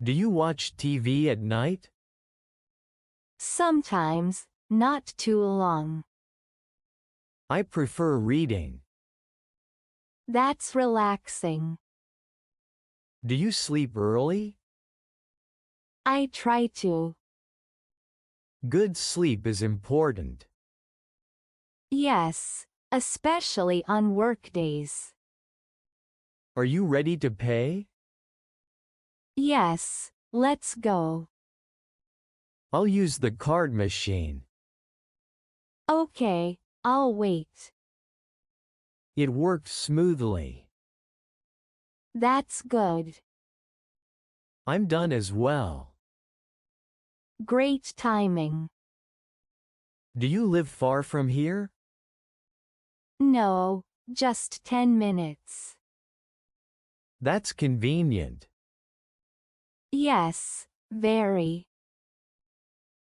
Do you watch TV at night? Sometimes, not too long. I prefer reading. That's relaxing. Do you sleep early? I try to. Good sleep is important. Yes, especially on workdays. Are you ready to pay? Yes, let's go. I'll use the card machine. Okay, I'll wait. It worked smoothly. That's good. I'm done as well. Great timing. Do you live far from here? No, just 10 minutes. That's convenient. Yes, very.